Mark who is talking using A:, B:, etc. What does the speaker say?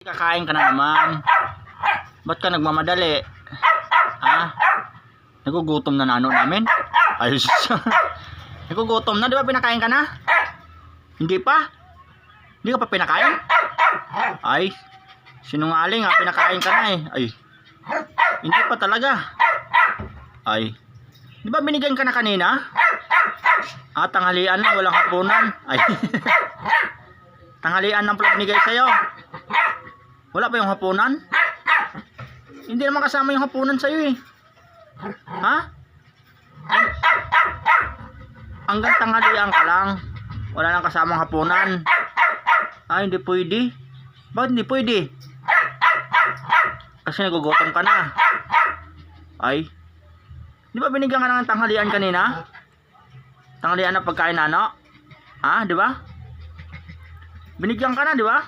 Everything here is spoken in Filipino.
A: Kakain ka na naman. Ba't ka nagmamadali? Ha? Nagugutom na nano namin? Ayos. Nagugutom na, di ba pinakain ka na? Hindi pa? Hindi ka pa pinakain? Ay, sinungaling ha, pinakain ka na eh. Ay, hindi pa talaga. Ay, di ba binigyan ka na kanina? Tanghalian lang, walang hapunan. Ay, tanghalian lang pala binigay sa'yo. Wala pa yung hapunan? Hindi naman kasama yung hapunan sa'yo eh. Ha? Hanggang tanghalian ka lang. Wala nang kasamang hapunan. Ay, hindi pwede. Bakit hindi pwede? Kasi nagugutom ka na. Ay, di ba binigyan ka na ng tanghalian kanina? Tanghalian na pagkain na, no? Ha, di ba? Binigyan ka na, di ba?